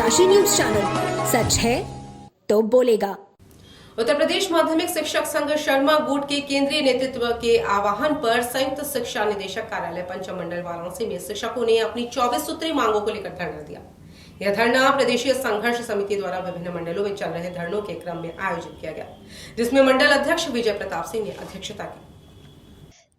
Kashi news channel, सच है तो बोलेगा। उत्तर प्रदेश माध्यमिक शिक्षक संघ शर्मा गुट के केंद्रीय नेतृत्व के आह्वान पर संयुक्त शिक्षा निदेशक कार्यालय पंचमंडल वाराणसी में शिक्षकों ने अपनी 24 सूत्री मांगों को लेकर धरना दिया। यह धरना प्रदेशीय संघर्ष समिति द्वारा विभिन्न मंडलों में चल रहे धरनों के क्रम में आयोजित किया गया, जिसमें मंडल अध्यक्ष विजय प्रताप सिंह ने अध्यक्षता की।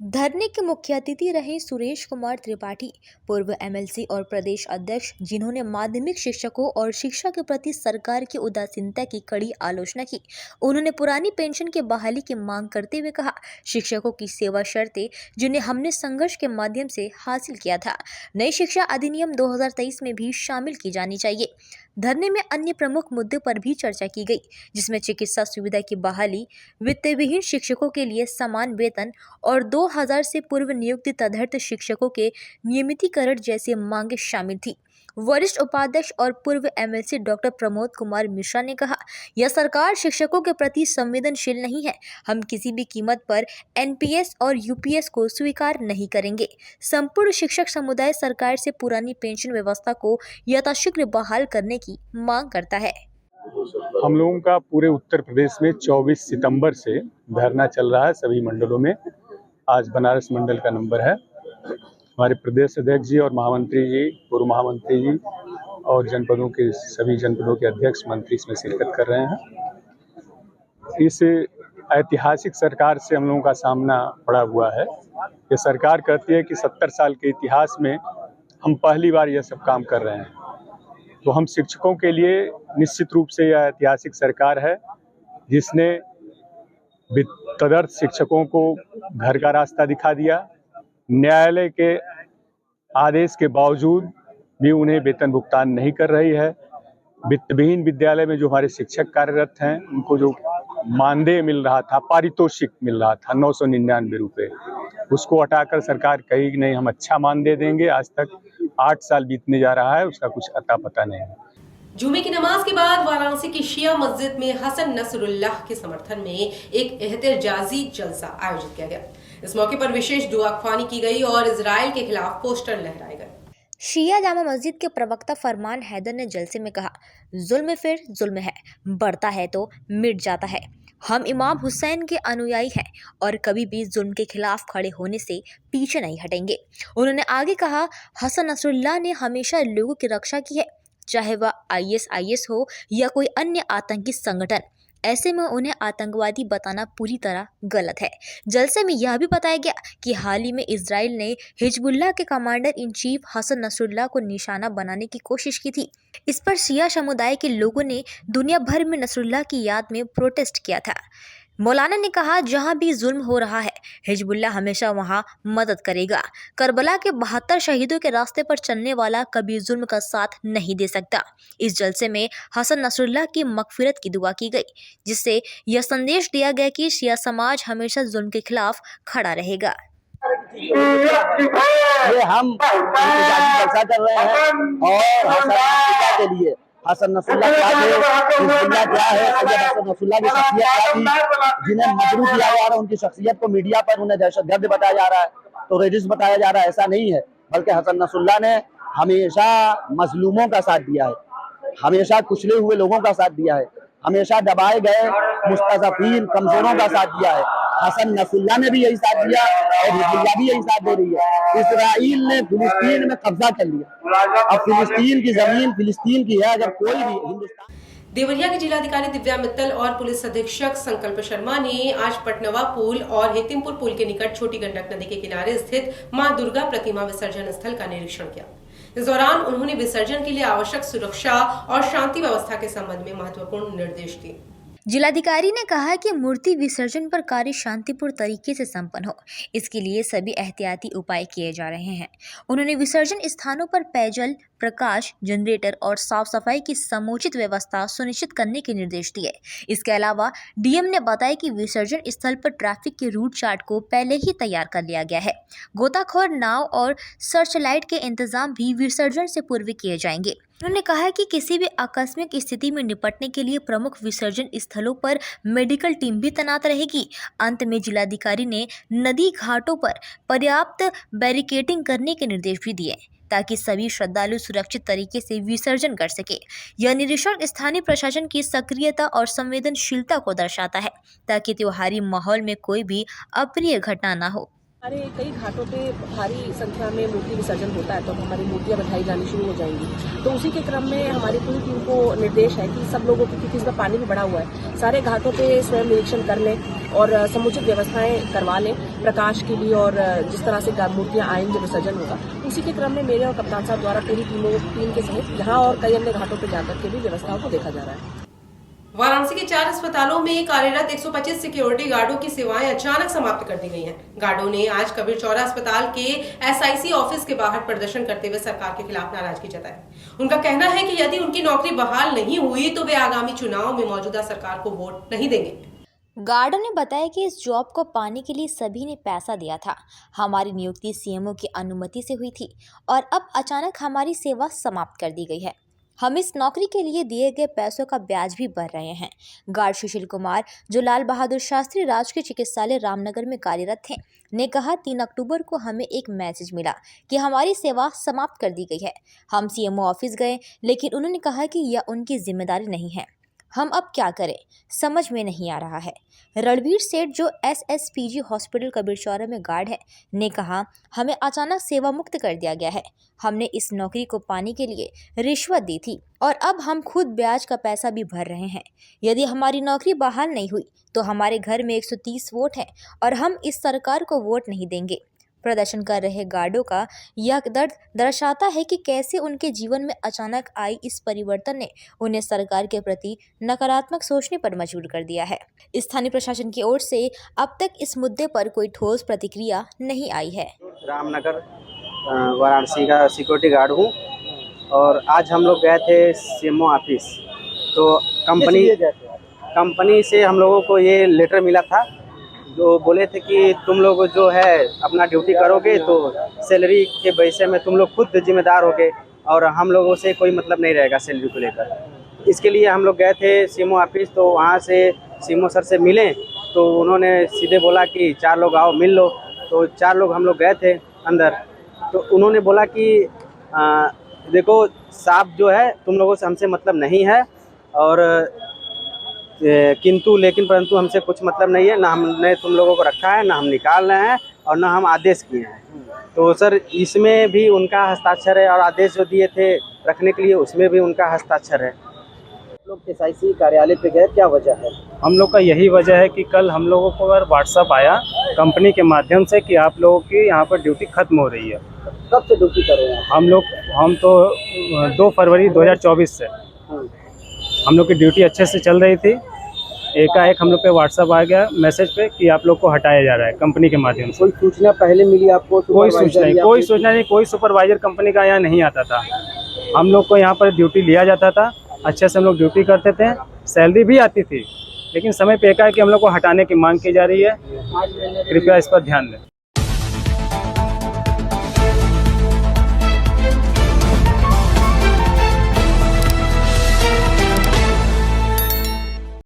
धरने के मुख्य अतिथि रहे सुरेश कुमार त्रिपाठी, पूर्व एमएलसी और प्रदेश अध्यक्ष, जिन्होंने माध्यमिक शिक्षकों और शिक्षा के प्रति सरकार की उदासीनता की कड़ी आलोचना की। उन्होंने पुरानी पेंशन के बहाली की मांग करते हुए कहा, शिक्षकों की सेवा शर्तें जिन्हें हमने संघर्ष के माध्यम से हासिल किया था, नई शिक्षा अधिनियम 2023 में भी शामिल की जानी चाहिए। धरने में अन्य प्रमुख मुद्दों पर भी चर्चा की गई, जिसमें चिकित्सा सुविधा की बहाली, वित्तविहीन शिक्षकों के लिए समान वेतन और 2000 से पूर्व नियुक्त तदर्थ शिक्षकों के नियमितीकरण जैसी मांगें शामिल थी। वरिष्ठ उपाध्यक्ष और पूर्व एमएलसी डॉक्टर प्रमोद कुमार मिश्रा ने कहा, यह सरकार शिक्षकों के प्रति संवेदनशील नहीं है। हम किसी भी कीमत पर एनपीएस और यूपीएस को स्वीकार नहीं करेंगे। संपूर्ण शिक्षक समुदाय सरकार से पुरानी पेंशन व्यवस्था को यथाशीघ्र बहाल करने की मांग करता है। हम लोगों का पूरे उत्तर प्रदेश में 24 सितंबर से धरना चल रहा है, सभी मंडलों में। आज बनारस मंडल का नंबर है। हमारे प्रदेश अध्यक्ष जी और महामंत्री जी, पूर्व महामंत्री जी और जनपदों के सभी जनपदों के अध्यक्ष मंत्री इसमें शिरकत कर रहे हैं। इस ऐतिहासिक सरकार से हम लोगों का सामना पड़ा हुआ है। ये सरकार कहती है कि 70 साल के इतिहास में हम पहली बार यह सब काम कर रहे हैं। तो हम शिक्षकों के लिए निश्चित रूप से यह ऐतिहासिक सरकार है, जिसने तदर्थ शिक्षकों को घर का रास्ता दिखा दिया। न्यायालय के आदेश के बावजूद भी उन्हें वेतन भुगतान नहीं कर रही है। वित्तविहीन विद्यालय में जो हमारे शिक्षक कार्यरत हैं, उनको जो मानदेय मिल रहा था, पारितोषिक मिल रहा था 999 रुपये, उसको हटाकर सरकार कही नहीं हम अच्छा मानदेय देंगे। आज तक 8 साल बीतने जा रहा है, उसका कुछ अता पता नहीं है। जुमे की नमाज के बाद वाराणसी की शिया मस्जिद में हसन नसरुल्लाह के समर्थन में एक एहतजाजी जलसा आयोजित किया गया। इस मौके पर विशेष दुआ ख्वानी की गई और इजराइल के खिलाफ पोस्टर लहराए गए। शिया जामा मस्जिद के प्रवक्ता फरमान हैदर ने जलसे में कहा, जुल्म फिर जुल्म है, बढ़ता है तो मिट जाता है। हम इमाम हुसैन के अनुयायी हैं और कभी भी जुल्म के खिलाफ खड़े होने से पीछे नहीं हटेंगे। उन्होंने आगे कहा, हसन नसरुल्लाह ने हमेशा लोगों की रक्षा की है, चाहे वह आईएस हो या कोई अन्य आतंकी संगठन। ऐसे में उन्हें आतंकवादी बताना पूरी तरह गलत है। जलसे में यह भी बताया गया कि हाल ही में इजराइल ने हिजबुल्लाह के commander in chief Hassan Nasrallah को निशाना बनाने की कोशिश की थी। इस पर शिया समुदाय के लोगों ने दुनिया भर में नसरुल्लाह की याद में प्रोटेस्ट किया था। मौलाना ने कहा, जहां भी जुल्म हो रहा है, हिजबुल्लाह हमेशा वहां मदद करेगा। करबला के 72 शहीदों के रास्ते पर चलने वाला कभी जुल्म का साथ नहीं दे सकता। इस जलसे में हसन नसरुल्लाह की मगफिरत की दुआ की गई, जिससे यह संदेश दिया गया कि शिया समाज हमेशा जुल्म के खिलाफ खड़ा रहेगा। ये हम जलसा कर रहे हैं और हसन नसरुल्लाह के लिए, हसन नसरुल्लाह क्या है, हिजबुल्लाह क्या है, सैयद हसन नसरुल्लाह की शख्सियत क्या थी, जिन्हें मजरू किया जा रहा है, उनकी शख्सियत को मीडिया पर उन्हें दहशतगर्द बताया जा रहा है, टेररिस्ट बताया जा रहा है। ऐसा नहीं है, बल्कि हसन नसरुल्लाह ने हमेशा मजलूमों का साथ दिया है, हमेशा कुचले हुए लोगों का साथ दिया है, हमेशा दबाए गए मुस्तज़अफ़ीन कमजोरों का साथ दिया है। हसन नसरुल्लाह ने भी यही साथ दिया और हिजबुल्लाह भी यही साथ दे रही है। इजराइल ने फिलिस्तीन में कब्जा कर लिया, अब फिलिस्तीन की जमीन फिलिस्तीन की है। अगर कोई भी हिंदुस्तान। देवरिया के जिलाधिकारी दिव्या मित्तल और पुलिस अधीक्षक संकल्प शर्मा ने आज पटनवा पुल और हेतिमपुर पुल के निकट छोटी गंडक नदी के किनारे स्थित मां दुर्गा प्रतिमा विसर्जन स्थल का निरीक्षण किया। इस दौरान उन्होंने विसर्जन के लिए आवश्यक सुरक्षा और शांति व्यवस्था के संबंध में महत्वपूर्ण निर्देश दिए। जिलाधिकारी ने कहा कि मूर्ति विसर्जन पर कार्य शांतिपूर्ण तरीके से संपन्न हो, इसके लिए सभी एहतियाती उपाय किए जा रहे हैं। उन्होंने विसर्जन स्थानों पर पेयजल, प्रकाश, जनरेटर और साफ सफाई की समुचित व्यवस्था सुनिश्चित करने के निर्देश दिए। इसके अलावा डीएम ने बताया कि विसर्जन स्थल पर ट्रैफिक के रूट चार्ट को पहले ही तैयार कर लिया गया है। गोताखोर नाव और सर्च लाइट के इंतजाम भी विसर्जन से पूर्व किए जाएंगे। उन्होंने कहा है कि किसी भी आकस्मिक स्थिति में निपटने के लिए प्रमुख विसर्जन स्थलों पर मेडिकल टीम भी तैनात रहेगी। अंत में जिलाधिकारी ने नदी घाटों पर पर्याप्त बैरिकेडिंग करने के निर्देश भी दिए ताकि सभी श्रद्धालु सुरक्षित तरीके से विसर्जन कर सके। यह निरीक्षण स्थानीय प्रशासन की सक्रियता और संवेदनशीलता को दर्शाता है ताकि त्योहारी माहौल में कोई भी अप्रिय घटना न हो। हमारे कई घाटों पे भारी संख्या में मूर्ति विसर्जन होता है तो हमारी मूर्तियां बधाई जानी शुरू हो जाएंगी। तो उसी के क्रम में हमारी पूरी टीम को निर्देश है कि सब लोगों को, क्योंकि इसमें पानी भी बढ़ा हुआ है, सारे घाटों पे स्वयं निरीक्षण कर लें और समुचित व्यवस्थाएं करवा लें प्रकाश के लिए, और जिस तरह से मूर्तियां आएंगी विसर्जन होगा उसी के क्रम में मेरे और कप्तान साहब द्वारा पूरी टीम के सहित यहाँ और कई अन्य घाटों पर जाकर के भी व्यवस्थाओं को देखा जा रहा है। वाराणसी के 4 अस्पतालों में कार्यरत 125 सिक्योरिटी गार्डों की सेवाएं अचानक समाप्त कर दी गई हैं। गार्डों ने आज कबीर चौरा अस्पताल के एसआईसी ऑफिस के बाहर प्रदर्शन करते हुए सरकार के खिलाफ नाराजगी जताई। उनका कहना है कि यदि उनकी नौकरी बहाल नहीं हुई तो वे आगामी चुनाव में मौजूदा सरकार को वोट नहीं देंगे। गार्डों ने बताया कि इस जॉब को पाने के लिए सभी ने पैसा दिया था। हमारी नियुक्ति सीएमओ की अनुमति से हुई थी और अब अचानक हमारी सेवा समाप्त कर दी गई है। हम इस नौकरी के लिए दिए गए पैसों का ब्याज भी भर रहे हैं। गार्ड सुशील कुमार, जो लाल बहादुर शास्त्री राजकीय चिकित्सालय रामनगर में कार्यरत थे, ने कहा 3 अक्टूबर को हमें एक मैसेज मिला कि हमारी सेवा समाप्त कर दी गई है। हम सीएमओ ऑफिस गए लेकिन उन्होंने कहा कि यह उनकी जिम्मेदारी नहीं है। हम अब क्या करें समझ में नहीं आ रहा है। रणवीर सेठ, जो एसएसपीजी हॉस्पिटल कबीर चौरा में गार्ड है, ने कहा हमें अचानक सेवा मुक्त कर दिया गया है। हमने इस नौकरी को पाने के लिए रिश्वत दी थी और अब हम खुद ब्याज का पैसा भी भर रहे हैं। यदि हमारी नौकरी बहाल नहीं हुई तो हमारे घर में 130 वोट हैं और हम इस सरकार को वोट नहीं देंगे। प्रदर्शन कर रहे गार्डों का यह दर्द दर्शाता है कि कैसे उनके जीवन में अचानक आई इस परिवर्तन ने उन्हें सरकार के प्रति नकारात्मक सोचने पर मजबूर कर दिया है। स्थानीय प्रशासन की ओर से अब तक इस मुद्दे पर कोई ठोस प्रतिक्रिया नहीं आई है। रामनगर वाराणसी का सिक्योरिटी गार्ड हूँ और आज हम लोग गए थे सीएमओ ऑफिस। तो कंपनी से हम लोगों को ये लेटर मिला था जो बोले थे कि तुम लोग जो है अपना ड्यूटी करोगे तो सैलरी के विषय में तुम लोग खुद जिम्मेदार होगे और हम लोगों से कोई मतलब नहीं रहेगा सैलरी को लेकर। इसके लिए हम लोग गए थे सीएमओ ऑफिस। तो वहाँ से सीएमओ सर से मिले तो उन्होंने सीधे बोला कि 4 लोग आओ मिल लो। तो 4 लोग हम लोग गए थे अंदर। तो उन्होंने बोला कि देखो साहब जो है तुम लोगों से हमसे मतलब नहीं है और किंतु लेकिन परंतु हमसे कुछ मतलब नहीं है, ना हमने तुम लोगों को रखा है, ना हम निकाल रहे हैं और ना हम आदेश किए हैं। तो सर इसमें भी उनका हस्ताक्षर है और आदेश जो दिए थे रखने के लिए उसमें भी उनका हस्ताक्षर है। लोग एसआईसी कार्यालय पे गए, क्या वजह है? हम लोग का यही वजह है कि कल हम लोगों को अगर व्हाट्सअप आया कंपनी के माध्यम से कि आप लोगों की यहाँ पर ड्यूटी खत्म हो रही है। कब से ड्यूटी कर रहे हैं? हम तो 2 फरवरी 2024 से हम लोग की ड्यूटी अच्छे से चल रही थी। एकाएक हम लोग पे व्हाट्सअप आ गया मैसेज पे कि आप लोग को हटाया जा रहा है कंपनी के माध्यम से। कोई सूचना पहले मिली आपको? कोई सूचना नहीं, कोई सुपरवाइजर कंपनी का यहाँ नहीं आता था। हम लोग को यहाँ पर ड्यूटी लिया जाता था, अच्छे से हम लोग ड्यूटी करते थे, सैलरी भी आती थी, लेकिन समय पे एकाएक हम लोग को हटाने की मांग की जा रही है। कृपया इस पर ध्यान दें।